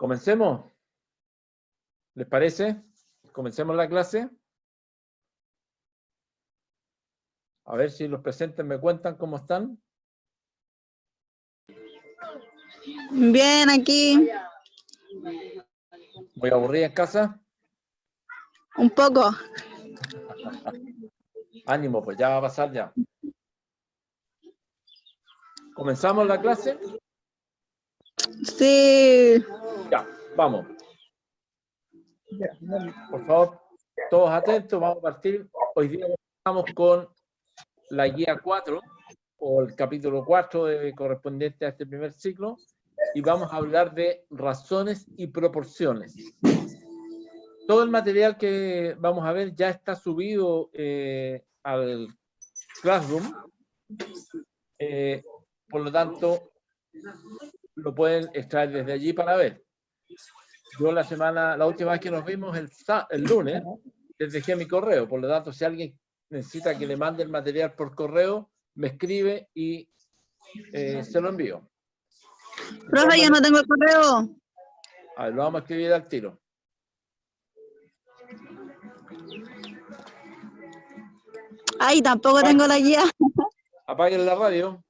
Comencemos. ¿Les parece? Comencemos la clase. A ver si los presentes me cuentan cómo están. Bien, aquí. ¿Muy aburrida en casa? Un poco. Ánimo, pues ya va a pasar ya. ¿Comenzamos la clase? Sí. Ya, vamos. Por favor, todos atentos, vamos a partir. Hoy día estamos con la guía 4, o el capítulo 4 correspondiente a este primer ciclo, y vamos a hablar de razones y proporciones. Todo el material que vamos a ver ya está subido al Classroom, por lo tanto, lo pueden extraer desde allí para ver. Yo la última vez que nos vimos el lunes, les dejé mi correo, por lo tanto, si alguien necesita que le mande el material por correo, me escribe y se lo envío. Profe, yo no tengo el correo. A ver, lo vamos a escribir al tiro. Ay, tampoco tengo la guía. Apaguen la radio.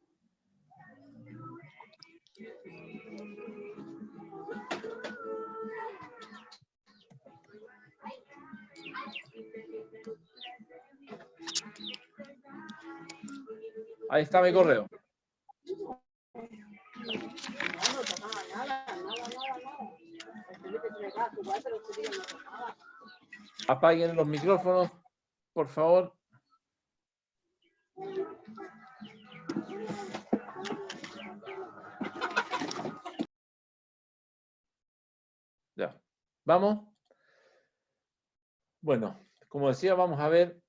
Ahí está mi correo. Apaguen los micrófonos, por favor. Ya, vamos. Bueno, como decía, vamos a ver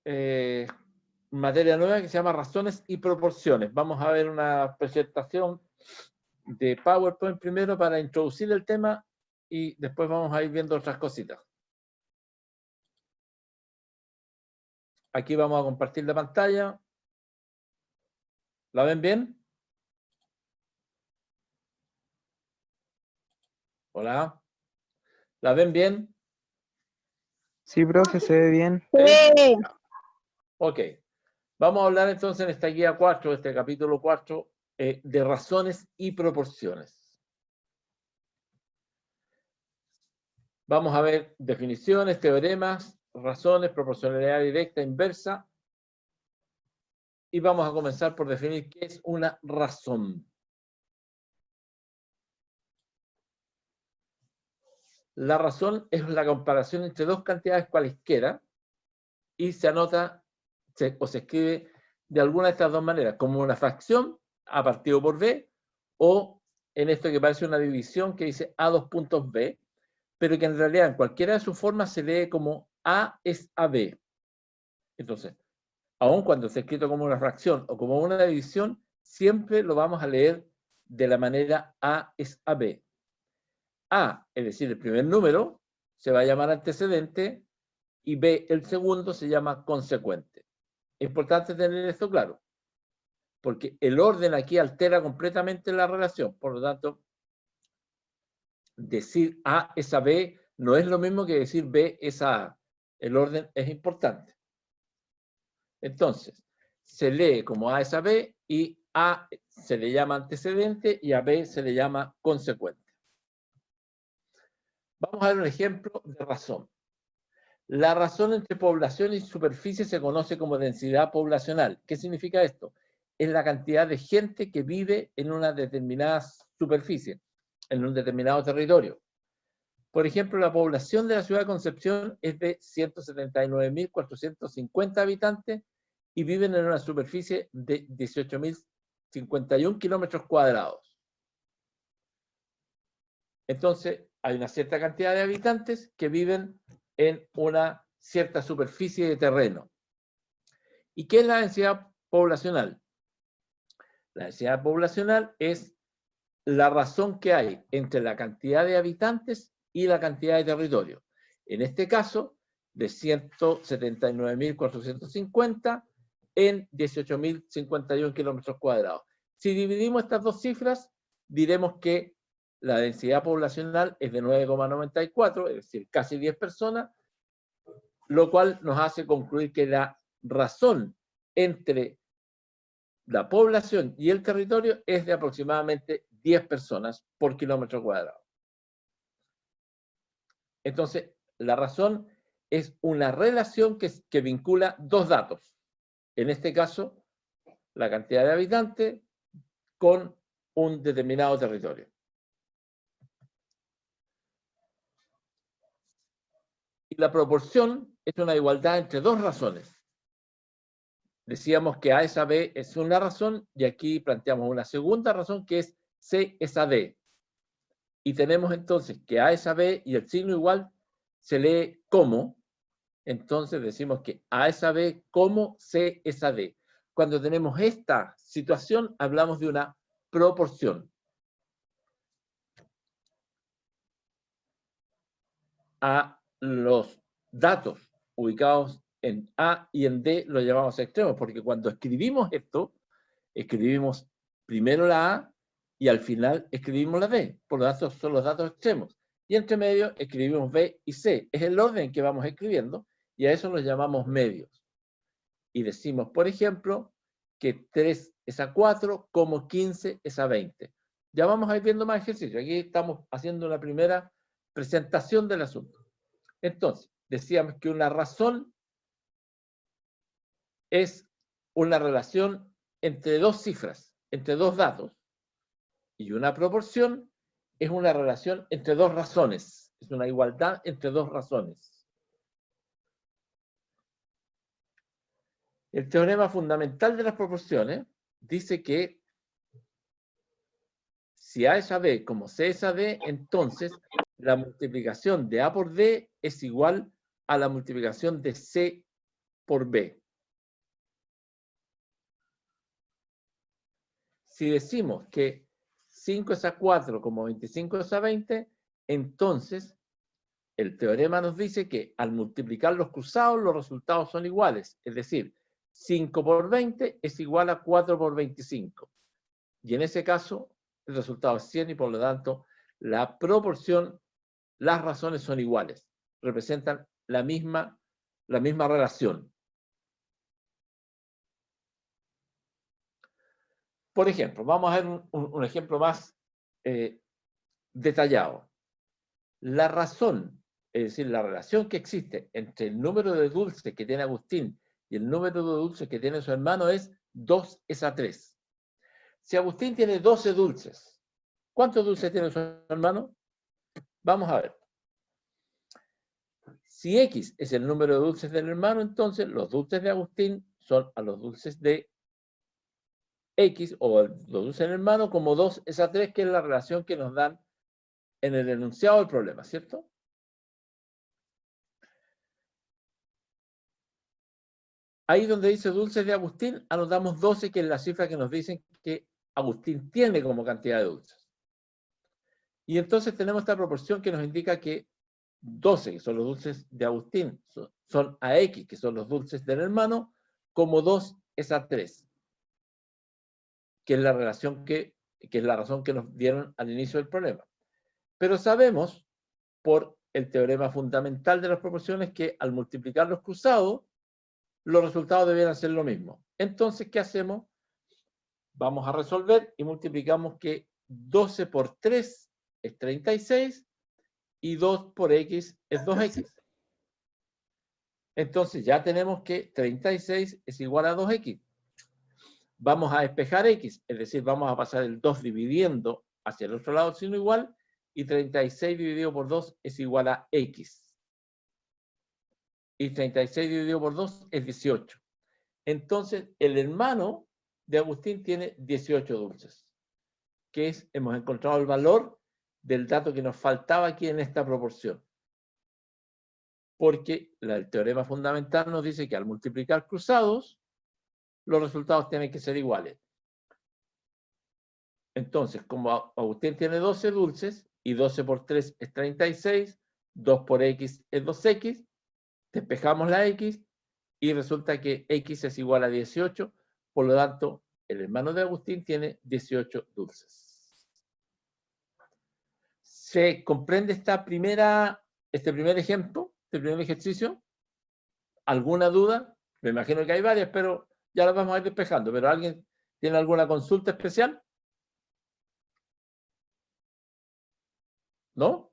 materia nueva que se llama razones y proporciones. Vamos a ver una presentación de PowerPoint primero para introducir el tema y después vamos a ir viendo otras cositas. Aquí vamos a compartir la pantalla. ¿La ven bien? Hola. ¿La ven bien? Sí, profe, se ve bien. Sí. Ok. Vamos a hablar entonces en esta guía 4, este capítulo 4, de razones y proporciones. Vamos a ver definiciones, teoremas, razones, proporcionalidad directa, inversa. Y vamos a comenzar por definir qué es una razón. La razón es la comparación entre dos cantidades cualesquiera y se anota o se escribe de alguna de estas dos maneras, como una fracción A partido por B, o en esto que parece una división que dice A dos puntos B, pero que en realidad en cualquiera de sus formas se lee como A es a B. Entonces, aun cuando esté escrito como una fracción o como una división, siempre lo vamos a leer de la manera A es a B. A, es decir, el primer número, se va a llamar antecedente y B, el segundo, se llama consecuente. Es importante tener esto claro, porque el orden aquí altera completamente la relación. Por lo tanto, decir A es a B no es lo mismo que decir B es a A. El orden es importante. Entonces, se lee como A es a B y A se le llama antecedente y a B se le llama consecuente. Vamos a ver un ejemplo de razón. La razón entre población y superficie se conoce como densidad poblacional. ¿Qué significa esto? Es la cantidad de gente que vive en una determinada superficie, en un determinado territorio. Por ejemplo, la población de la ciudad de Concepción es de 179.450 habitantes y viven en una superficie de 18.051 kilómetros cuadrados. Entonces, hay una cierta cantidad de habitantes que viven en una cierta superficie de terreno. ¿Y qué es la densidad poblacional? La densidad poblacional es la razón que hay entre la cantidad de habitantes y la cantidad de territorio. En este caso, de 179.450 en 18.051 kilómetros cuadrados. Si dividimos estas dos cifras, diremos que la densidad poblacional es de 9,94, es decir, casi 10 personas, lo cual nos hace concluir que la razón entre la población y el territorio es de aproximadamente 10 personas por kilómetro cuadrado. Entonces, la razón es una relación que vincula dos datos. En este caso, la cantidad de habitantes con un determinado territorio. Y la proporción es una igualdad entre dos razones. Decíamos que A es a B es una razón y aquí planteamos una segunda razón que es C es a D. Y tenemos entonces que A es a B y el signo igual se lee como. Entonces decimos que A es a B como C es a D. Cuando tenemos esta situación hablamos de una proporción. A los datos ubicados en A y en D los llamamos extremos, porque cuando escribimos esto, escribimos primero la A y al final escribimos la D. Por lo tanto, son los datos extremos. Y entre medio escribimos B y C. Es el orden que vamos escribiendo y a eso los llamamos medios. Y decimos, por ejemplo, que 3 es a 4, como 15 es a 20. Ya vamos a ir viendo más ejercicios. Aquí estamos haciendo una primera presentación del asunto. Entonces, decíamos que una razón es una relación entre dos cifras, entre dos datos. Y una proporción es una relación entre dos razones. Es una igualdad entre dos razones. El teorema fundamental de las proporciones dice que si A es a B como C es a D, entonces la multiplicación de A por D es igual a la multiplicación de C por B. Si decimos que 5 es a 4 como 25 es a 20, entonces el teorema nos dice que al multiplicar los cruzados los resultados son iguales. Es decir, 5 por 20 es igual a 4 por 25. Y en ese caso el resultado es 100 y por lo tanto la proporción, las razones son iguales. Representan la misma relación. Por ejemplo, vamos a ver un ejemplo más detallado. La razón, es decir, la relación que existe entre el número de dulces que tiene Agustín y el número de dulces que tiene su hermano es 2 es a 3. Si Agustín tiene 12 dulces, ¿cuántos dulces tiene su hermano? Vamos a ver. Si X es el número de dulces del hermano, entonces los dulces de Agustín son a los dulces de X o los dulces del hermano como 2 es a 3, que es la relación que nos dan en el enunciado del problema, ¿cierto? Ahí donde dice dulces de Agustín, anotamos 12, que es la cifra que nos dicen que Agustín tiene como cantidad de dulces. Y entonces tenemos esta proporción que nos indica que 12, que son los dulces de Agustín, son a X, que son los dulces del hermano, como 2 es a 3, que es la relación que es la razón que nos dieron al inicio del problema. Pero sabemos, por el teorema fundamental de las proporciones, que al multiplicar los cruzados, los resultados debieran ser lo mismo. Entonces, ¿qué hacemos? Vamos a resolver y multiplicamos que 12 por 3 es 36 y 2 por X es 2X. Entonces ya tenemos que 36 es igual a 2X. Vamos a despejar X, es decir, vamos a pasar el 2 dividiendo hacia el otro lado el signo igual, y 36 dividido por 2 es igual a X. Y 36 dividido por 2 es 18. Entonces, el hermano de Agustín tiene 18 dulces, que es, hemos encontrado el valor del dato que nos faltaba aquí en esta proporción. Porque el teorema fundamental nos dice que al multiplicar cruzados, los resultados tienen que ser iguales. Entonces, como Agustín tiene 12 dulces, y 12 por 3 es 36, 2 por X es 2X, despejamos la X, y resulta que X es igual a 18, por lo tanto, el hermano de Agustín tiene 18 dulces. ¿Se comprende este primer ejemplo, este primer ejercicio? ¿Alguna duda? Me imagino que hay varias, pero ya las vamos a ir despejando. ¿Pero alguien tiene alguna consulta especial? ¿No?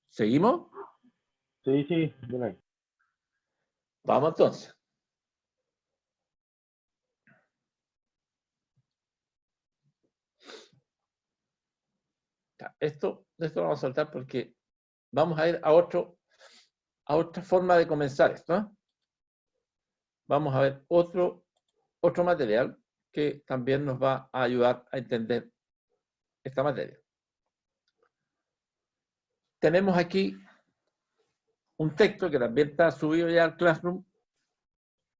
¿Seguimos? Sí, sí, bien. Vamos entonces. Esto lo vamos a saltar porque vamos a ir a otra forma de comenzar esto, ¿eh? Vamos a ver otro material que también nos va a ayudar a entender esta materia. Tenemos aquí un texto que también está subido ya al Classroom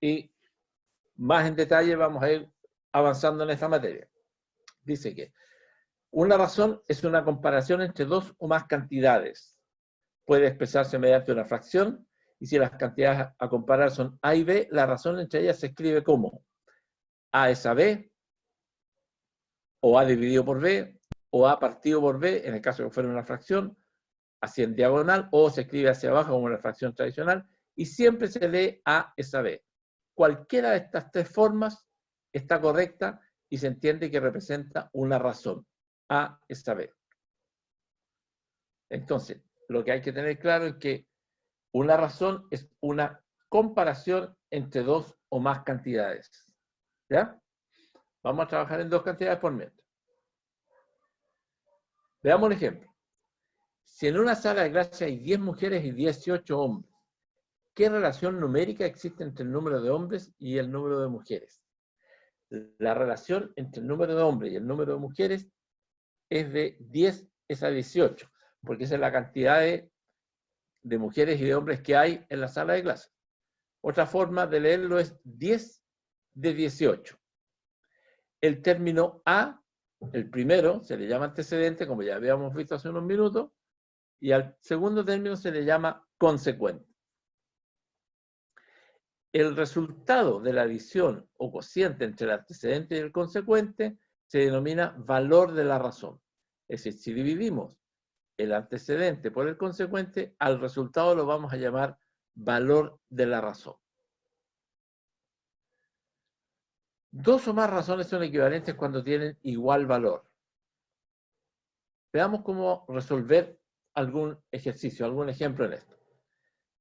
y más en detalle vamos a ir avanzando en esta materia. Dice que una razón es una comparación entre dos o más cantidades. Puede expresarse mediante una fracción y si las cantidades a comparar son A y B, la razón entre ellas se escribe como A es a B, o A dividido por B, o A partido por B, en el caso que fuera una fracción, así en diagonal, o se escribe hacia abajo como una fracción tradicional, y siempre se lee A es a B. Cualquiera de estas tres formas está correcta y se entiende que representa una razón. A es a B. Entonces, lo que hay que tener claro es que una razón es una comparación entre dos o más cantidades. ¿Ya? Vamos a trabajar en dos cantidades por metro. Veamos un ejemplo. Si en una sala de clase hay 10 mujeres y 18 hombres, ¿qué relación numérica existe entre el número de hombres y el número de mujeres? La relación entre el número de hombres y el número de mujeres es de 10 es a 18, porque esa es la cantidad de mujeres y de hombres que hay en la sala de clase. Otra forma de leerlo es 10 de 18. El término A, el primero, se le llama antecedente, como ya habíamos visto hace unos minutos, y al segundo término se le llama consecuente. El resultado de la adición o cociente entre el antecedente y el consecuente se denomina valor de la razón. Es decir, si dividimos el antecedente por el consecuente, al resultado lo vamos a llamar valor de la razón. Dos o más razones son equivalentes cuando tienen igual valor. Veamos cómo resolver algún ejercicio, algún ejemplo en esto.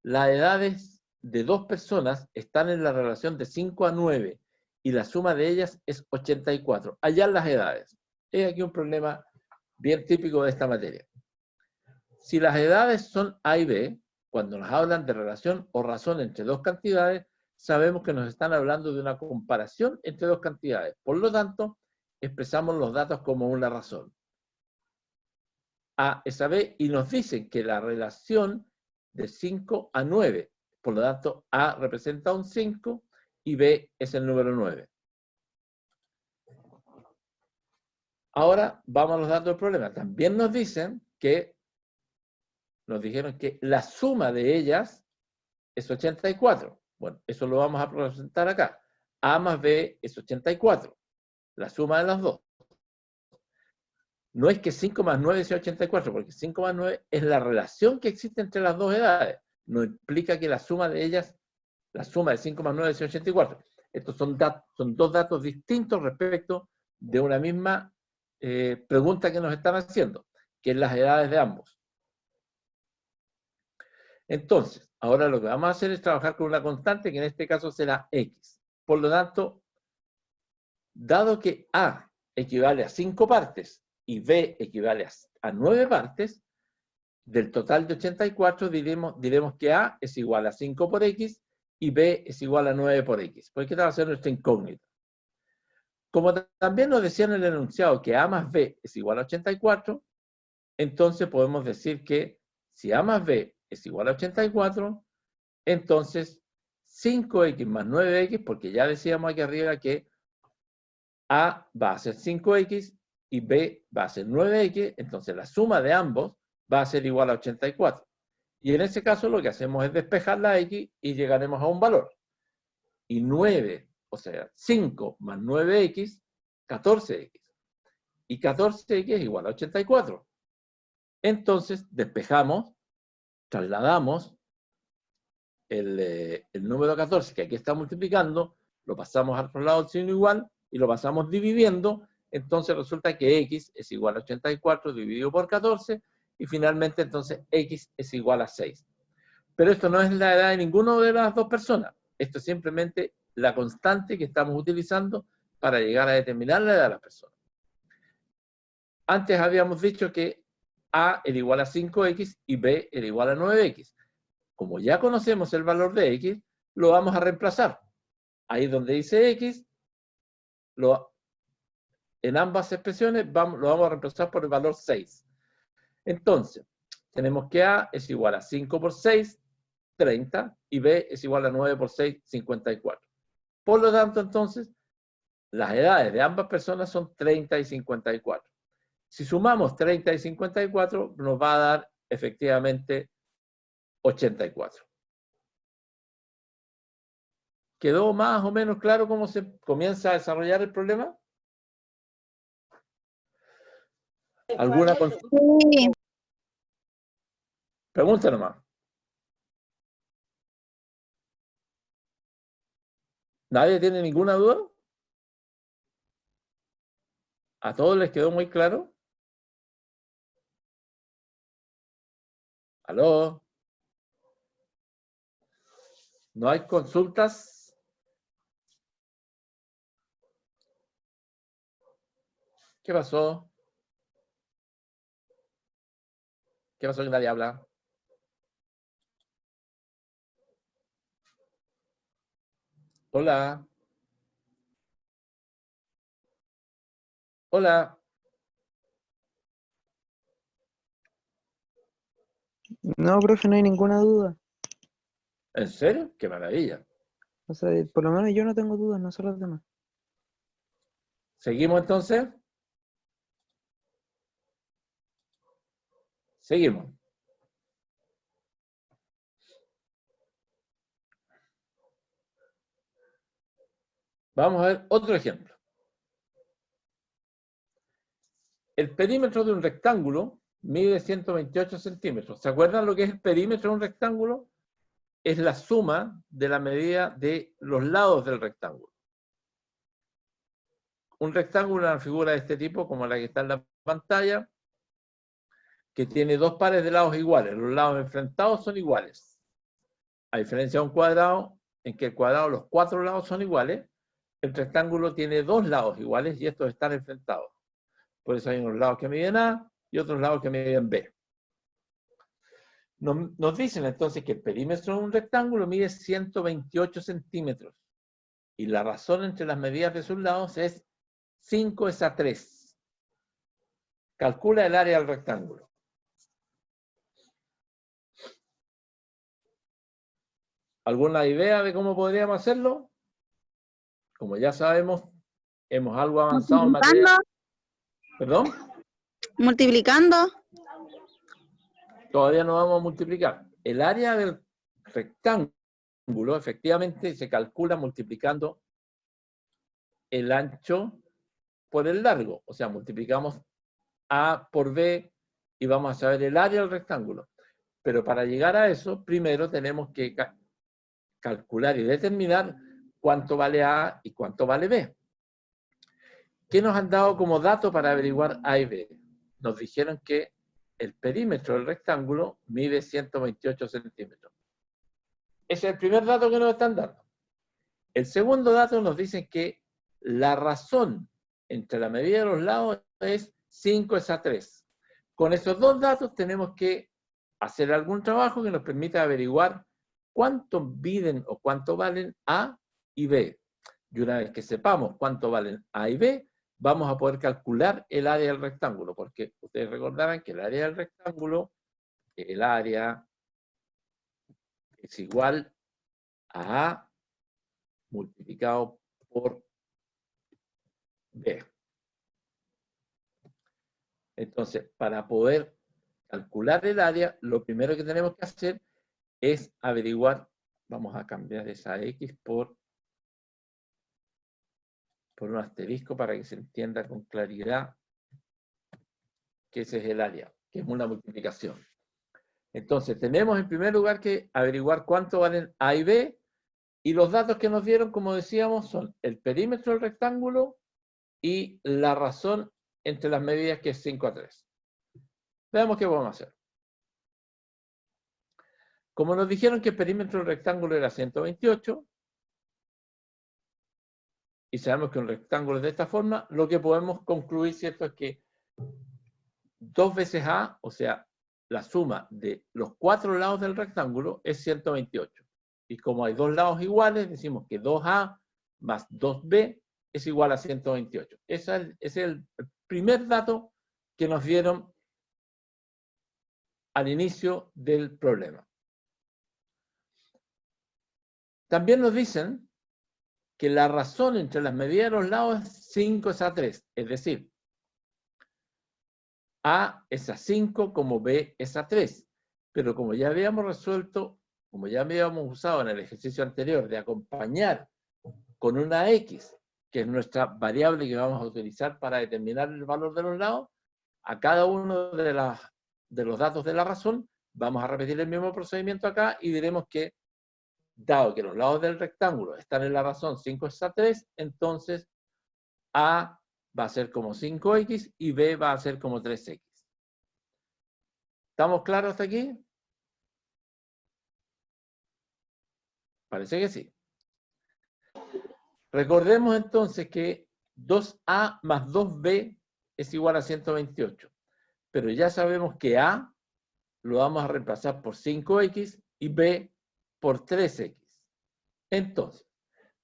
Las edades de dos personas están en la relación de 5 a 9 y la suma de ellas es 84. Hallar las edades. Es aquí un problema bien típico de esta materia. Si las edades son A y B, cuando nos hablan de relación o razón entre dos cantidades, sabemos que nos están hablando de una comparación entre dos cantidades. Por lo tanto, expresamos los datos como una razón. A es a B y nos dicen que la relación de 5 a 9, por lo tanto, A representa un 5 y B es el número 9. Ahora vamos a los datos del problema. También nos dijeron que la suma de ellas es 84. Bueno, eso lo vamos a presentar acá. A más B es 84. La suma de las dos. No es que 5 más 9 sea 84, porque 5 más 9 es la relación que existe entre las dos edades. No implica que la suma de ellas, la suma de 5 más 9 sea 84. Estos son dos datos distintos respecto de una misma pregunta que nos están haciendo, que es las edades de ambos. Entonces, ahora lo que vamos a hacer es trabajar con una constante que en este caso será X. Por lo tanto, dado que A equivale a 5 partes y B equivale a 9 partes, del total de 84 diremos que A es igual a 5 por X y B es igual a 9 por X. Porque esta va a ser nuestra incógnita. Como también nos decía en el enunciado que A más B es igual a 84, entonces podemos decir que si A más B es igual a 84, entonces 5X más 9X, porque ya decíamos aquí arriba que A va a ser 5X y B va a ser 9X, entonces la suma de ambos va a ser igual a 84. Y en ese caso lo que hacemos es despejar la X y llegaremos a un valor. Y 9, o sea, 5 más 9X, 14X. y 14x es igual a 84. Entonces, despejamos, trasladamos el número 14, que aquí está multiplicando, lo pasamos al otro lado del signo igual, y lo pasamos dividiendo, entonces resulta que x es igual a 84 dividido por 14, y finalmente entonces x es igual a 6. Pero esto no es la edad de ninguna de las dos personas, esto es simplemente la constante que estamos utilizando para llegar a determinar la edad de las personas. Antes habíamos dicho que A era igual a 5x y B era igual a 9x. Como ya conocemos el valor de x, lo vamos a reemplazar. Ahí donde dice x, en ambas expresiones lo vamos a reemplazar por el valor 6. Entonces, tenemos que A es igual a 5 por 6, 30, y B es igual a 9 por 6, 54. Por lo tanto, entonces, las edades de ambas personas son 30 y 54. Si sumamos 30 y 54, nos va a dar efectivamente 84. ¿Quedó más o menos claro cómo se comienza a desarrollar el problema? ¿Alguna consulta? Sí. Pregunta nomás. ¿Nadie tiene ninguna duda? ¿A todos les quedó muy claro? ¿Aló? ¿No hay consultas? ¿Qué pasó? ¿Qué pasó que nadie habla? Hola. Hola. No, profe, no hay ninguna duda. ¿En serio? ¡Qué maravilla! O sea, por lo menos yo no tengo dudas, no sé los demás. ¿Seguimos entonces? Seguimos. Vamos a ver otro ejemplo. El perímetro de un rectángulo mide 128 centímetros. ¿Se acuerdan lo que es el perímetro de un rectángulo? Es la suma de la medida de los lados del rectángulo. Un rectángulo es una figura de este tipo, como la que está en la pantalla, que tiene dos pares de lados iguales. Los lados enfrentados son iguales. A diferencia de un cuadrado, en que el cuadrado, los cuatro lados son iguales, el rectángulo tiene dos lados iguales y estos están enfrentados. Por eso hay unos lados que miden A y otros lados que miden B. Nos dicen entonces que el perímetro de un rectángulo mide 128 centímetros. Y la razón entre las medidas de sus lados es 5 es a 3. Calcula el área del rectángulo. ¿Alguna idea de cómo podríamos hacerlo? Como ya sabemos, hemos algo avanzado en materia. ¿Perdón? Multiplicando. Todavía no vamos a multiplicar. El área del rectángulo efectivamente se calcula multiplicando el ancho por el largo. O sea, multiplicamos A por B y vamos a saber el área del rectángulo. Pero para llegar a eso, primero tenemos que calcular y determinar cuánto vale A y cuánto vale B. ¿Qué nos han dado como dato para averiguar A y B? Nos dijeron que el perímetro del rectángulo mide 128 centímetros. Ese es el primer dato que nos están dando. El segundo dato nos dice que la razón entre la medida de los lados es 5 es a 3. Con esos dos datos tenemos que hacer algún trabajo que nos permita averiguar cuánto miden o cuánto valen A y B. Y una vez que sepamos cuánto valen A y B, vamos a poder calcular el área del rectángulo, porque ustedes recordarán que el área del rectángulo, el área es igual a A multiplicado por B. Entonces, para poder calcular el área, lo primero que tenemos que hacer es averiguar, vamos a cambiar esa X por un asterisco para que se entienda con claridad que ese es el área, que es una multiplicación. Entonces, tenemos en primer lugar que averiguar cuánto valen A y B, y los datos que nos dieron, como decíamos, son el perímetro del rectángulo y la razón entre las medidas, que es 5:3. Veamos qué vamos a hacer. Como nos dijeron que el perímetro del rectángulo era 128, y sabemos que un rectángulo es de esta forma, lo que podemos concluir, ¿cierto?, es que 2 veces A, o sea, la suma de los 4 lados del rectángulo es 128. Y como hay 2 lados iguales, decimos que 2A más 2B es igual a 128. Ese es el primer dato que nos dieron al inicio del problema. También nos dicen que la razón entre las medidas de los lados es 5:3, es decir, A es a 5 como B es a 3. Pero como ya habíamos resuelto, como ya habíamos usado en el ejercicio anterior, de acompañar con una X, que es nuestra variable que vamos a utilizar para determinar el valor de los lados, a cada uno de los datos de la razón, vamos a repetir el mismo procedimiento acá y diremos que, dado que los lados del rectángulo están en la razón 5:3, entonces A va a ser como 5X y B va a ser como 3X. ¿Estamos claros hasta aquí? Parece que sí. Recordemos entonces que 2A más 2B es igual a 128. Pero ya sabemos que A lo vamos a reemplazar por 5X y B por 3X. Entonces,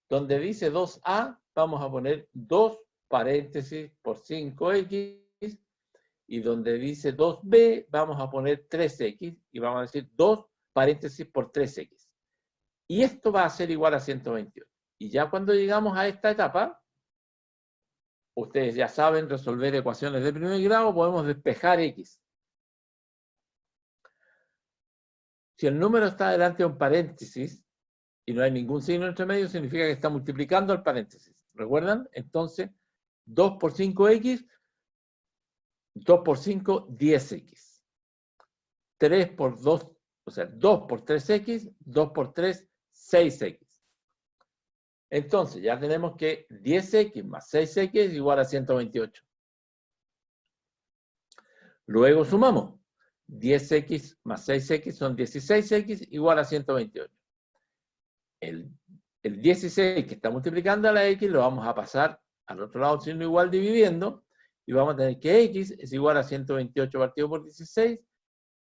donde dice 2A, vamos a poner 2 paréntesis por 5X, y donde dice 2B, vamos a poner 3X, y vamos a decir 2 paréntesis por 3X. Y esto va a ser igual a 128. Y ya cuando llegamos a esta etapa, ustedes ya saben resolver ecuaciones de primer grado, podemos despejar X. Si el número está delante de un paréntesis, y no hay ningún signo entre medio, significa que está multiplicando el paréntesis. ¿Recuerdan? Entonces, 2 por 5X, 2 por 5, 10X. 3 por 2, o sea, 2 por 3X, 2 por 3, 6X. Entonces, ya tenemos que 10X más 6X es igual a 128. Luego sumamos. 10X más 6X son 16X igual a 128. El 16 que está multiplicando a la X lo vamos a pasar al otro lado signo igual dividiendo, y vamos a tener que X es igual a 128 partido por 16,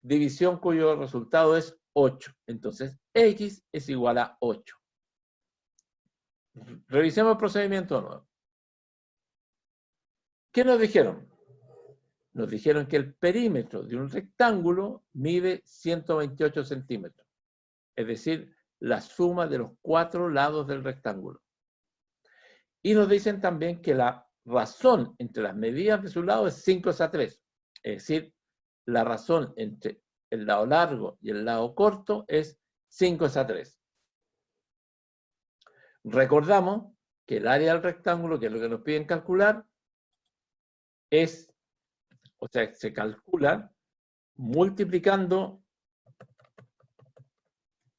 división cuyo resultado es 8. Entonces, X es igual a 8. Revisemos el procedimiento nuevo. ¿Qué nos dijeron? Nos dijeron que el perímetro de un rectángulo mide 128 centímetros. Es decir, la suma de los 4 lados del rectángulo. Y nos dicen también que la razón entre las medidas de su lado es 5:3. Es decir, la razón entre el lado largo y el lado corto es 5:3. Recordamos que el área del rectángulo, que es lo que nos piden calcular, es, o sea, se calcula multiplicando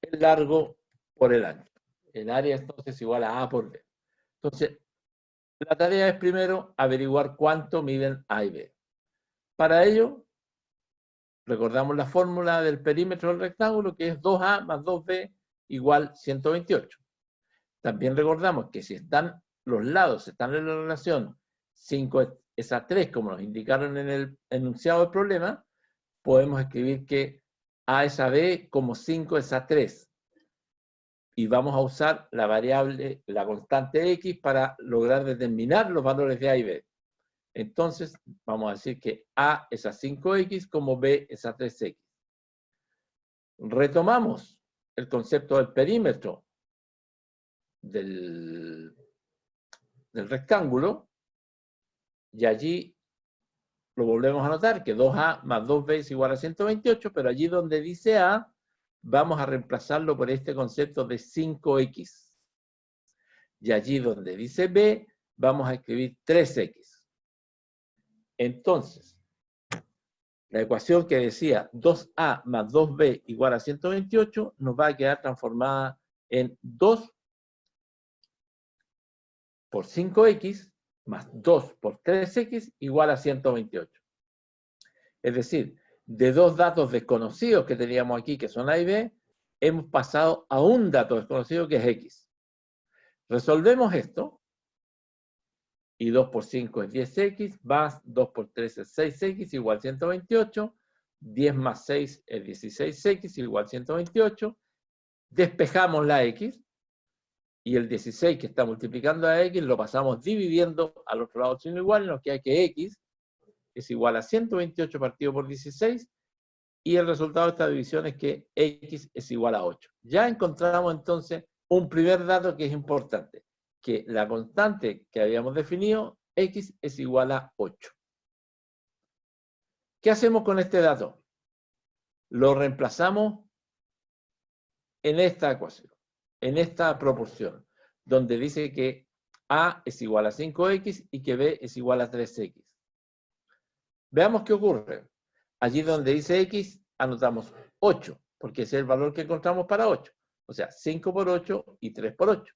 el largo por el ancho. El área entonces es igual a A por B. Entonces, la tarea es primero averiguar cuánto miden A y B. Para ello, recordamos la fórmula del perímetro del rectángulo, que es 2A más 2B igual 128. También recordamos que si están los lados están en la relación 5:3, como nos indicaron en el enunciado del problema, podemos escribir que A es a B como 5:3. Y vamos a usar la variable, la constante X, para lograr determinar los valores de A y B. Entonces, vamos a decir que A es a 5X como B es a 3X. Retomamos el concepto del perímetro del rectángulo, y allí lo volvemos a notar, que 2A más 2B es igual a 128, pero allí donde dice A, vamos a reemplazarlo por este concepto de 5X. Y allí donde dice B, vamos a escribir 3X. Entonces, La ecuación que decía 2a más 2b igual a 128 nos va a quedar transformada en 2 por 5x más 2 por 3x igual a 128. Es decir, de dos datos desconocidos que teníamos aquí, que son a y b, hemos pasado a un dato desconocido que es x. Resolvemos esto, y 2 por 5 es 10x, más 2 por 3 es 6x igual 128, 10 más 6 es 16x igual 128, despejamos la x, y el 16 que está multiplicando a x lo pasamos dividiendo al otro lado signo igual, nos queda que x es igual a 128 partido por 16, y el resultado de esta división es que x es igual a 8. Ya encontramos entonces un primer dato que es importante, que la constante que habíamos definido, x es igual a 8. ¿Qué hacemos con este dato? Lo reemplazamos en esta ecuación, en esta proporción, donde dice que a es igual a 5x y que b es igual a 3x. Veamos qué ocurre. Allí donde dice x, anotamos 8, porque ese es el valor que encontramos para 8. O sea, 5 por 8 y 3 por 8.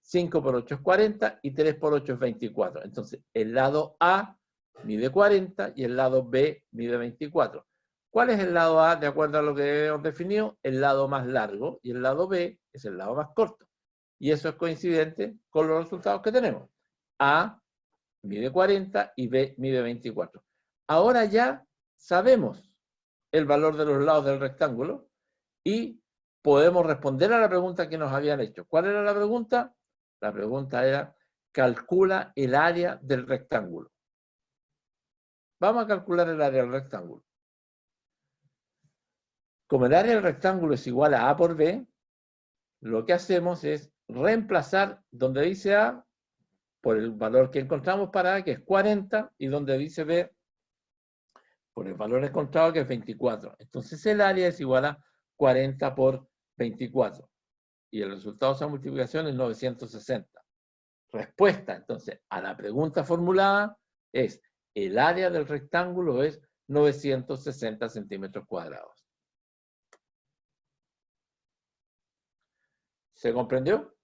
5 por 8 es 40 y 3 por 8 es 24. Entonces, el lado A mide 40 y el lado B mide 24. ¿Cuál es el lado A de acuerdo a lo que hemos definido? El lado más largo, y el lado B es el lado más corto. Y eso es coincidente con los resultados que tenemos. A mide 40 y B mide 24. Ahora ya sabemos el valor de los lados del rectángulo y podemos responder a la pregunta que nos habían hecho. ¿Cuál era la pregunta? La pregunta era, calcula el área del rectángulo. Vamos a calcular el área del rectángulo. Como el área del rectángulo es igual a A por B, lo que hacemos es reemplazar donde dice A por el valor que encontramos para A, que es 40, y donde dice B por el valor encontrado, que es 24. Entonces el área es igual a 40 por 24. Y el resultado de esa multiplicación es 960. Respuesta, entonces, a la pregunta formulada es, el área del rectángulo es 960 centímetros cuadrados. ¿Se comprendió?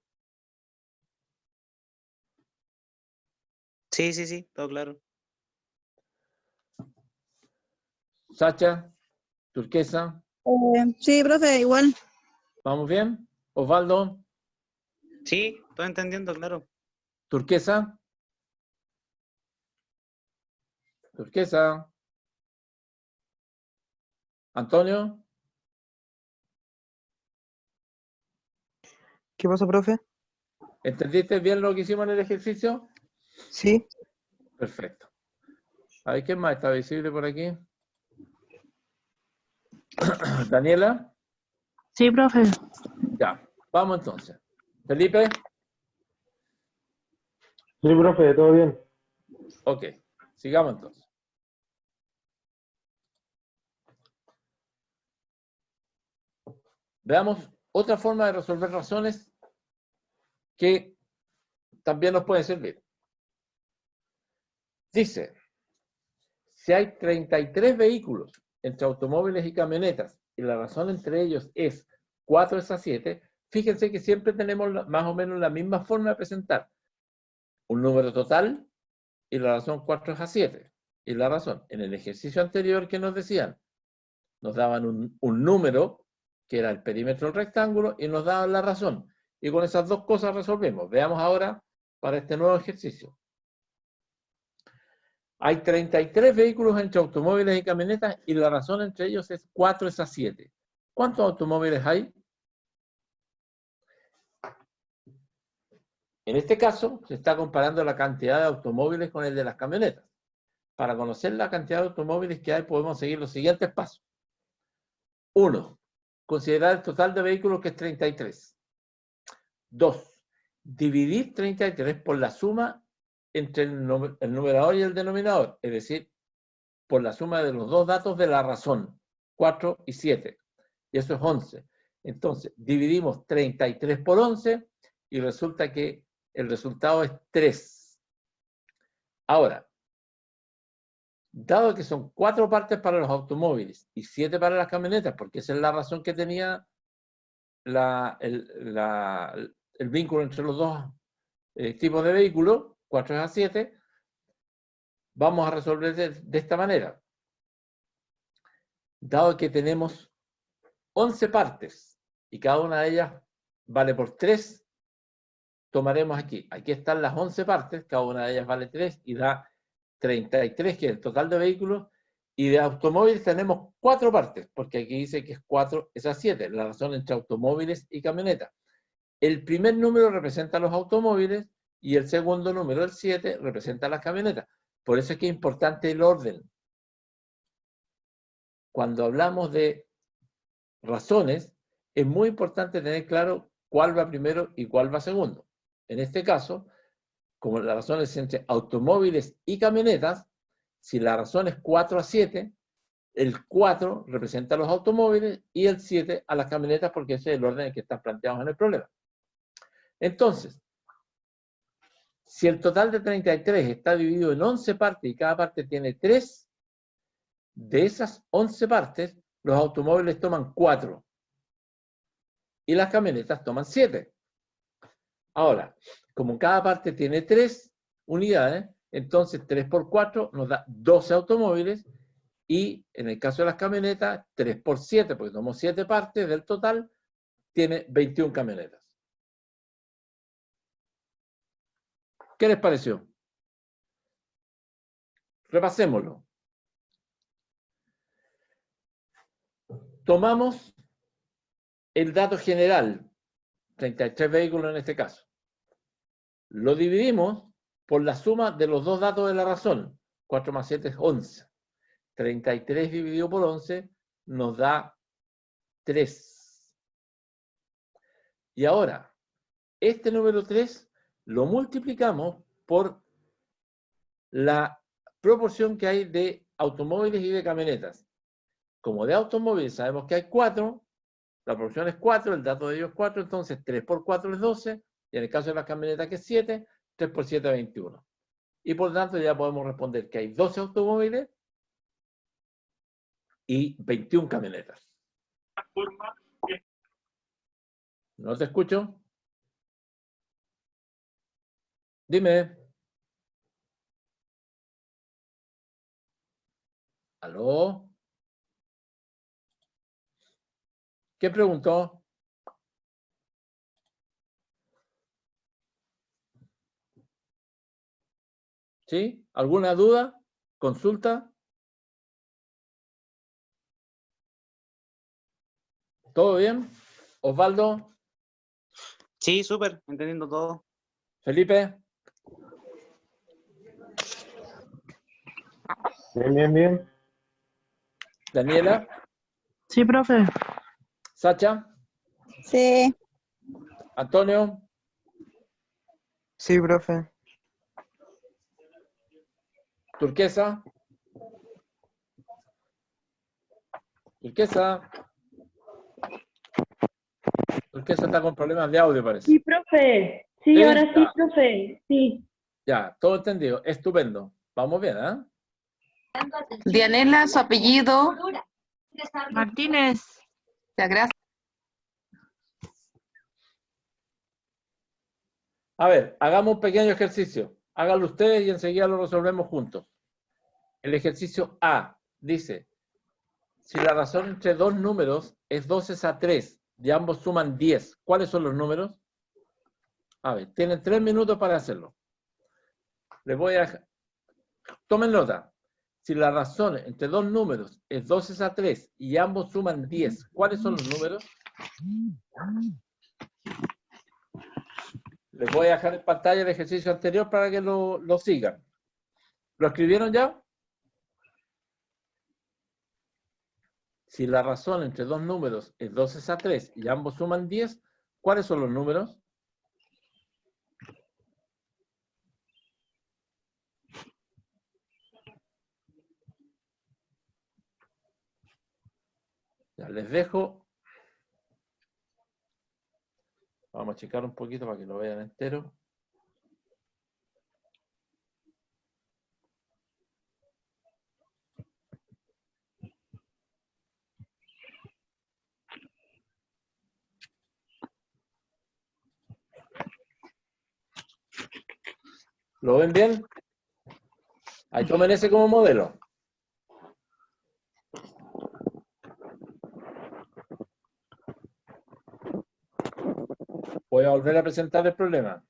Sí, todo claro. Sacha, Turquesa, Sí, profe, igual. ¿vamos bien? Osvaldo, Sí, estoy entendiendo, claro. Turquesa, Turquesa, Antonio, ¿Qué pasa, profe? ¿entendiste bien lo que hicimos en el ejercicio? Sí. Perfecto. A ver, ¿quién más está visible por aquí? Daniela. Sí, profe. Ya, vamos entonces. Felipe. Sí, profe, todo bien. Ok, sigamos entonces. Veamos otra forma de resolver razones que también nos puede servir. Dice, si hay 33 vehículos entre automóviles y camionetas y la razón entre ellos es 4 es a 7, fíjense que siempre tenemos más o menos la misma forma de presentar un número total y la razón 4 es a 7. Y la razón, en el ejercicio anterior que nos decían, nos daban un número que era el perímetro del rectángulo y nos daban la razón. Y con esas dos cosas resolvemos. Veamos ahora para este nuevo ejercicio. Hay 33 vehículos entre automóviles y camionetas y la razón entre ellos es 4 es a 7. ¿Cuántos automóviles hay? En este caso, se está comparando la cantidad de automóviles con el de las camionetas. Para conocer la cantidad de automóviles que hay, podemos seguir los siguientes pasos. 1. Considerar el total de vehículos, que es 33. 2. Dividir 33 por la suma entre el numerador y el denominador, es decir, por la suma de los dos datos de la razón, 4 y 7. Y eso es 11. Entonces, dividimos 33 por 11 y resulta que el resultado es 3. Ahora, Dado que son 4 partes para los automóviles y 7 para las camionetas, porque esa es la razón que tenía el vínculo entre los dos tipos de vehículos, 4 es a 7, vamos a resolver de esta manera. Dado que tenemos 11 partes y cada una de ellas vale por 3, tomaremos aquí están las 11 partes, cada una de ellas vale 3 y da 33, que es el total de vehículos, y de automóviles tenemos 4 partes, porque aquí dice que es 4 es a 7, la razón entre automóviles y camionetas. El primer número representa los automóviles y el segundo número, el 7, representa las camionetas. Por eso es que es importante el orden. Cuando hablamos de razones, es muy importante tener claro cuál va primero y cuál va segundo. En este caso, como la razón es entre automóviles y camionetas, si la razón es 4 a 7, el 4 representa a los automóviles y el 7 a las camionetas, porque ese es el orden en que están planteados en el problema. Entonces, si el total de 33 está dividido en 11 partes y cada parte tiene 3, de esas 11 partes, los automóviles toman 4 y las camionetas toman 7. Ahora, como cada parte tiene 3 unidades, entonces 3 por 4 nos da 12 automóviles y en el caso de las camionetas, 3 por 7, porque tomamos 7 partes del total, tiene 21 camionetas. ¿Qué les pareció? Repasémoslo. Tomamos el dato general, 33 vehículos en este caso. Lo dividimos por la suma de los dos datos de la razón. 4 más 7 es 11. 33 dividido por 11 nos da 3. Y ahora, este número 3 lo multiplicamos por la proporción que hay de automóviles y de camionetas. Como de automóviles sabemos que hay 4, la proporción es 4, el dato de ellos es 4, entonces 3 por 4 es 12, y en el caso de las camionetas que es 7, 3 por 7 es 21. Y por lo tanto ya podemos responder que hay 12 automóviles y 21 camionetas. ¿No te escucho? Dime. ¿Aló? ¿Qué preguntó? ¿Sí? ¿Alguna duda? ¿Consulta? ¿Todo bien? ¿Osvaldo? Sí, súper, entendiendo todo. ¿Felipe? Bien, bien, bien. ¿Daniela? Sí, profe. ¿Sacha? Sí. ¿Antonio? Sí, profe. ¿Turquesa? ¿Turquesa? Turquesa está con problemas de audio, parece. Sí, profe. Sí, ¿Sí? ahora sí, Ya. profe. Sí. Ya, todo entendido. Estupendo. Vamos bien, ¿eh? Dianela, su apellido. Martínez. Ya, gracias. A ver, hagamos un pequeño ejercicio. Háganlo ustedes y enseguida lo resolvemos juntos. El ejercicio A dice, si la razón entre dos números es 12 a 3 y ambos suman 10, ¿cuáles son los números? A ver, tienen 3 minutos para hacerlo. Les voy a... Tomen nota. Si la razón entre dos números es 12 a 3 y ambos suman 10, ¿cuáles son los números? Les voy a dejar en pantalla el ejercicio anterior para que lo sigan. ¿Lo escribieron ya? Si la razón entre dos números es 12 a 3 y ambos suman 10, ¿cuáles son los números? Ya les dejo. Vamos a checar un poquito para que lo vean entero. ¿Lo ven bien? Ahí tomen ese como modelo. Voy a volver a presentar el problema.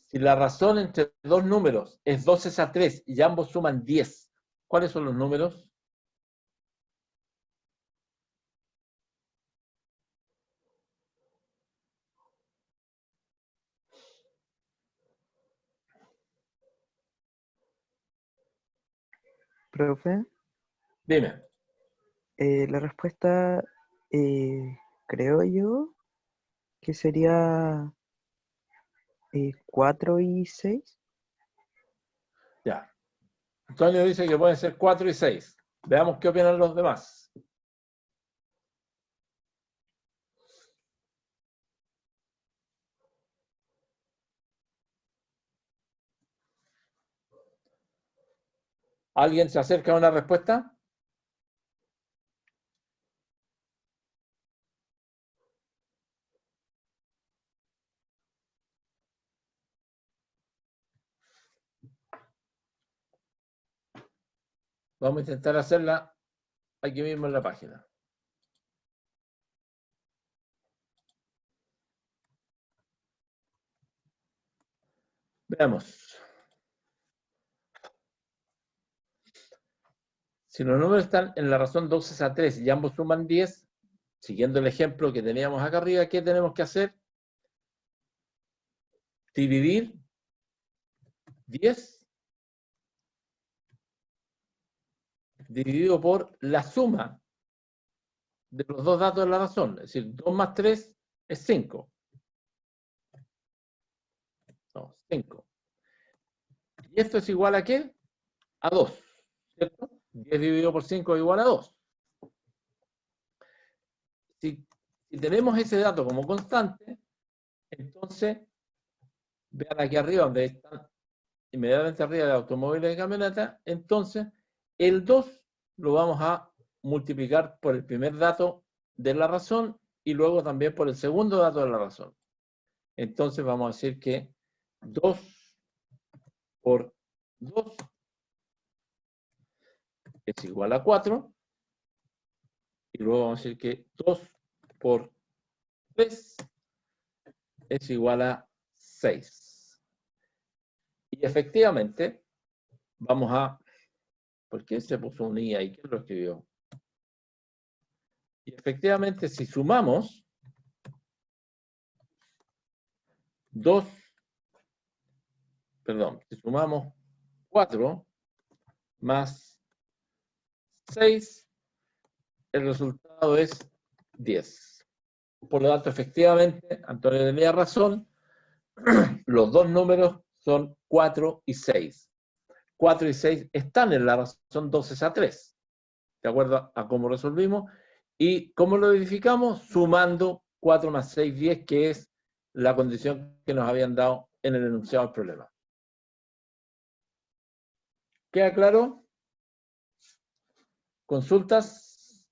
Si la razón entre dos números es 2s3 y ambos suman 10, ¿cuáles son los números? Profe, Dime. la respuesta creo yo que sería 4 y 6. Ya. Antonio dice que pueden ser 4 y 6. Veamos qué opinan los demás. ¿Alguien se acerca a una respuesta? Vamos a intentar hacerla aquí mismo en la página. Veamos. Si los números están en la razón 2s3 y ambos suman 10, siguiendo el ejemplo que teníamos acá arriba, ¿qué tenemos que hacer? Dividir 10 dividido por la suma de los dos datos de la razón. Es decir, 2 más 3 es 5. No, 5. ¿Y esto es igual a qué? A 2. ¿Cierto? 10 dividido por 5 es igual a 2. Si tenemos ese dato como constante, entonces, vean aquí arriba, donde están inmediatamente arriba de automóviles y camionetas, entonces el 2 lo vamos a multiplicar por el primer dato de la razón y luego también por el segundo dato de la razón. Entonces vamos a decir que 2 por 2 es igual a 4 y luego vamos a decir que 2 por 3 es igual a 6. Y efectivamente vamos a... ¿Por qué se puso un i ahí? ¿Quién lo escribió? Y efectivamente, si sumamos 4 más 6, el resultado es 10. Por lo tanto, efectivamente, Antonio tenía razón, los dos números son 4 y 6. 4 y 6 están en la razón 2s3, de acuerdo a cómo resolvimos. ¿Y cómo lo verificamos? Sumando 4 más 6, 10, que es la condición que nos habían dado en el enunciado del problema. ¿Queda claro? ¿Consultas?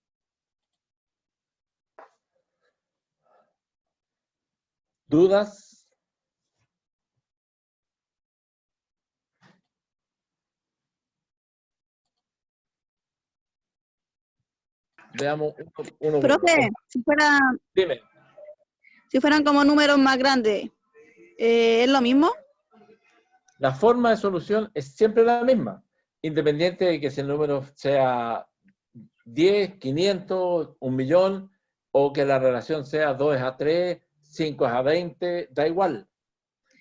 ¿Dudas? Veamos uno por Profe, uno. Dime. si fueran como números más grandes, ¿es lo mismo? La forma de solución es siempre la misma, independiente de que si el número sea 10, 500, 1.000.000, o que la relación sea 2 es a 3, 5 es a 20, da igual.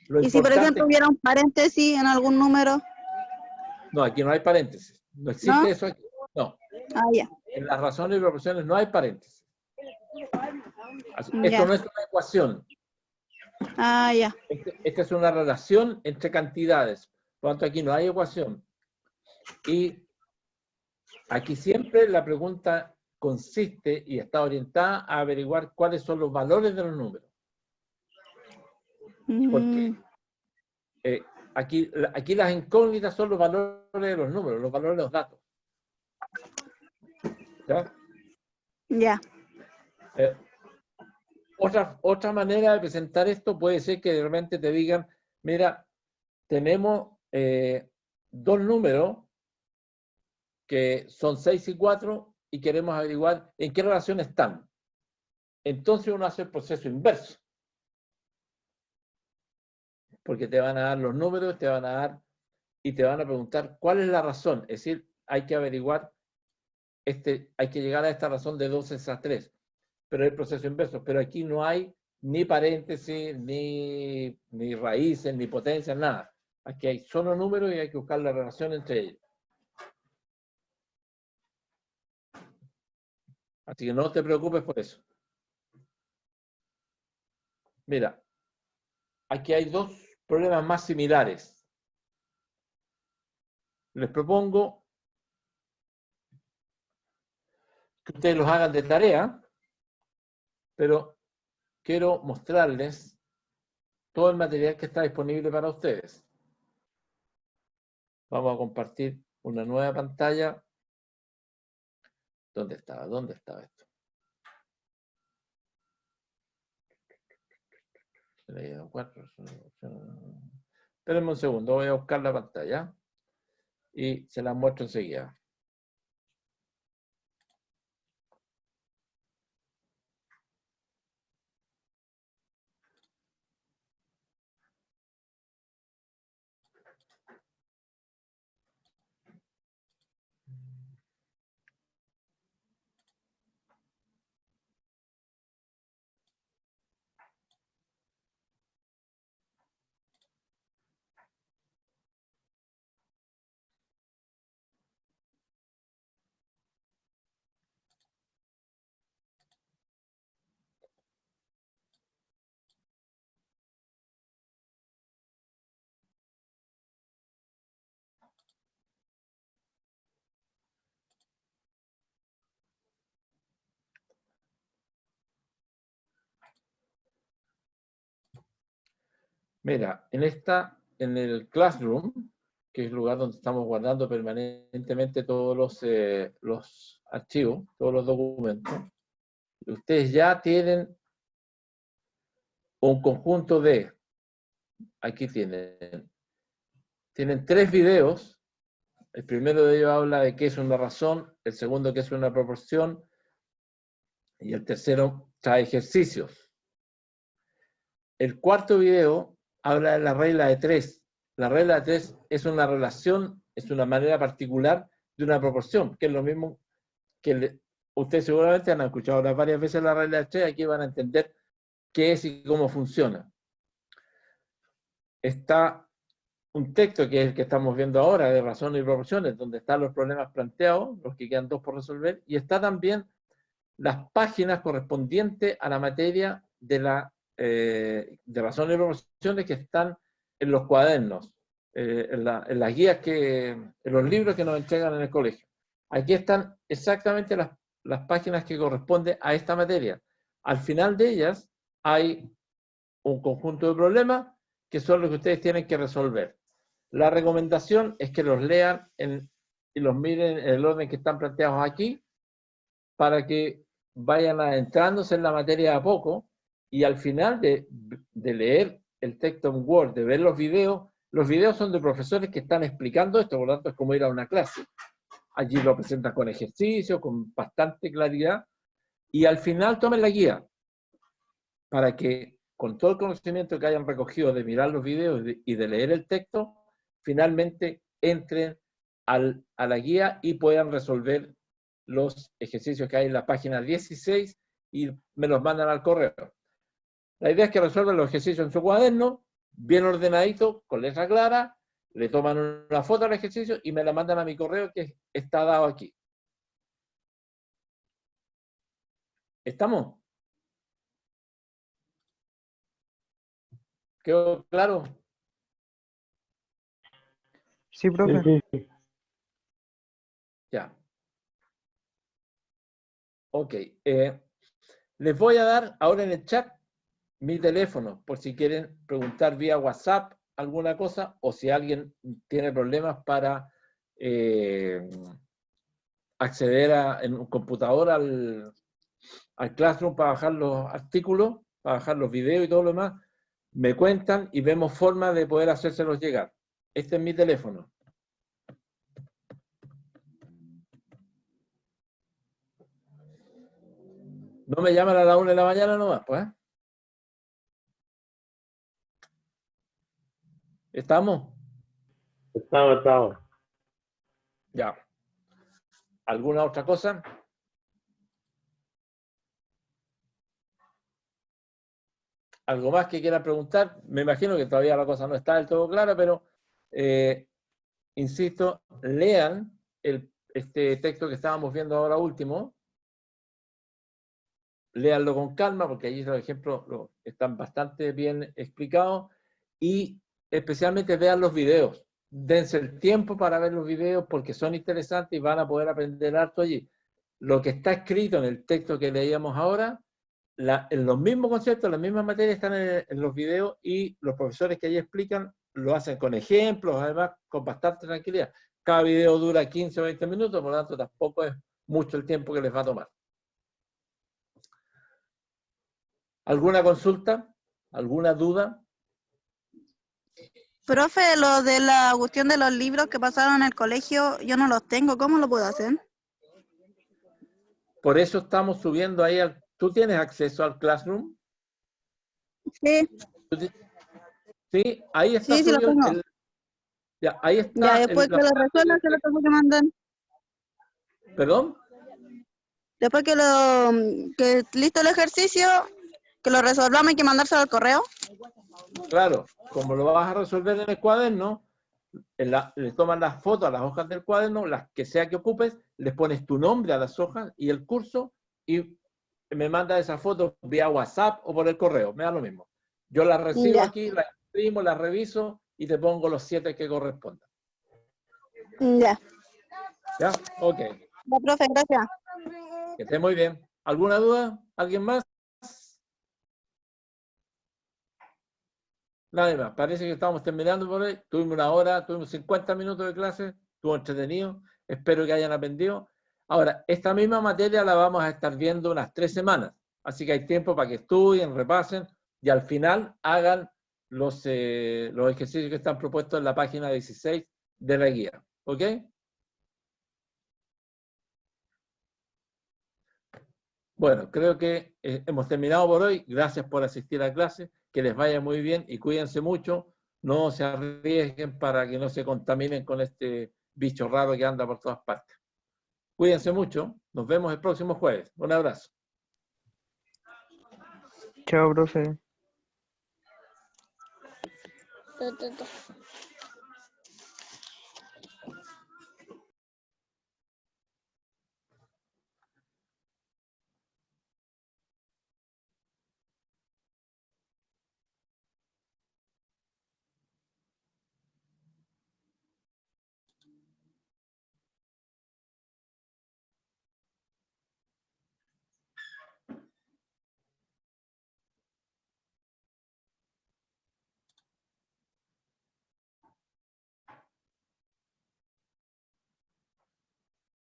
Lo Y si, por ejemplo, hubiera un paréntesis en algún número. No, aquí no hay paréntesis. No existe ¿No? eso aquí. No. Ah, ya. En las razones y proporciones no hay paréntesis. Ya. Esto no es una ecuación. Ah, ya. Esta es una relación entre cantidades. Por lo tanto, aquí no hay ecuación. Y aquí siempre la pregunta consiste y está orientada a averiguar cuáles son los valores de los números. Porque aquí las incógnitas son los valores de los números, los valores de los datos. ¿Ya? Ya. Otra manera de presentar esto puede ser que de repente te digan, mira, tenemos dos números que son 6 y 4 y queremos averiguar en qué relación están. Entonces uno hace el proceso inverso. Porque te van a dar los números, te van a dar y te van a preguntar cuál es la razón. Es decir, hay que averiguar, hay que llegar a esta razón de 12 a 3. Pero es el proceso inverso. Pero aquí no hay ni paréntesis, ni raíces, ni potencias, nada. Aquí hay solo números y hay que buscar la relación entre ellos. Así que no te preocupes por eso. Mira, aquí hay dos problemas más similares. Les propongo que ustedes los hagan de tarea, pero quiero mostrarles todo el material que está disponible para ustedes. Vamos a compartir una nueva pantalla. ¿Dónde estaba? ¿Dónde estaba esto? Espérenme un segundo, voy a buscar la pantalla y se la muestro enseguida. Mira, en el Classroom, que es el lugar donde estamos guardando permanentemente todos los archivos, todos los documentos, ustedes ya tienen un conjunto de, aquí tienen 3 videos. El primero de ellos habla de qué es una razón, el segundo qué es una proporción, y el tercero trae ejercicios. El cuarto video habla de la regla de 3. La regla de 3 es una relación, es una manera particular de una proporción, que es lo mismo que ustedes seguramente han escuchado varias veces la regla de 3, aquí van a entender qué es y cómo funciona. Está un texto que es el que estamos viendo ahora, de razones y proporciones, donde están los problemas planteados, los que quedan 2 por resolver, y está también las páginas correspondientes a la materia de razones y proporciones que están en los cuadernos, en las guías, en los libros que nos entregan en el colegio. Aquí están exactamente las páginas que corresponden a esta materia. Al final de ellas hay un conjunto de problemas que son los que ustedes tienen que resolver. La recomendación es que los lean y los miren en el orden que están planteados aquí, para que vayan adentrándose en la materia a poco, y al final de leer el texto en Word, de ver los videos son de profesores que están explicando esto, por lo tanto es como ir a una clase. Allí lo presentan con ejercicio, con bastante claridad, y al final tomen la guía, para que con todo el conocimiento que hayan recogido de mirar los videos y de leer el texto, finalmente entren a la guía y puedan resolver los ejercicios que hay en la página 16 y me los mandan al correo. La idea es que resuelvan los ejercicios en su cuaderno, bien ordenadito, con letra clara, le toman una foto al ejercicio y me la mandan a mi correo que está dado aquí. ¿Estamos? ¿Quedó claro? Sí, profe. Sí, sí. Ya. Ok. Les voy a dar ahora en el chat mi teléfono, por si quieren preguntar vía WhatsApp alguna cosa, o si alguien tiene problemas para acceder en un computador al Classroom para bajar los artículos, para bajar los videos y todo lo demás, me cuentan y vemos formas de poder hacérselos llegar. Este es mi teléfono. No me llaman a la 1 de la mañana nomás, pues. ¿Estamos? Estamos. Ya. ¿Alguna otra cosa? ¿Algo más que quiera preguntar? Me imagino que todavía la cosa no está del todo clara, pero insisto, lean este texto que estábamos viendo ahora último. Léanlo con calma, porque allí los ejemplos están bastante bien explicados. Y especialmente vean los videos. Dense el tiempo para ver los videos porque son interesantes y van a poder aprender harto allí. Lo que está escrito en el texto que leíamos ahora, en los mismos conceptos, las mismas materias están en los videos y los profesores que allí explican lo hacen con ejemplos, además con bastante tranquilidad. Cada video dura 15 o 20 minutos, por lo tanto tampoco es mucho el tiempo que les va a tomar. ¿Alguna consulta? ¿Alguna duda? Profe, lo de la cuestión de los libros que pasaron en el colegio, yo no los tengo. ¿Cómo lo puedo hacer? Por eso estamos subiendo ahí. ¿Tú tienes acceso al Classroom? Sí, Sí, ahí está sí, sí lo subido tengo. ya, ahí está. Ya después que lo resuelva, se lo tengo que mandar. ¿Perdón? Después que listo el ejercicio, que lo resolvamos, hay que mandárselo al correo. Claro, como lo vas a resolver en el cuaderno, le tomas las fotos a las hojas del cuaderno, las que sea que ocupes, les pones tu nombre a las hojas y el curso y me mandas esas fotos vía WhatsApp o por el correo, me da lo mismo. Yo las recibo Ya. aquí, las imprimo, las reviso y te pongo los 7 que correspondan. Ya. ¿Ya? Ok. Ya, profe, gracias. Que esté muy bien. ¿Alguna duda? ¿Alguien más? Nada más. Parece que estamos terminando por hoy. Tuvimos una hora, tuvimos 50 minutos de clase. Estuvo entretenido. Espero que hayan aprendido. Ahora, esta misma materia la vamos a estar viendo unas 3 semanas. Así que hay tiempo para que estudien, repasen y al final hagan los ejercicios que están propuestos en la página 16 de la guía. ¿Ok? Bueno, creo que hemos terminado por hoy. Gracias por asistir a la clase. Que les vaya muy bien y cuídense mucho. No se arriesguen para que no se contaminen con este bicho raro que anda por todas partes. Cuídense mucho. Nos vemos el próximo jueves. Un abrazo. Chao, profe. Tu, tu, tu.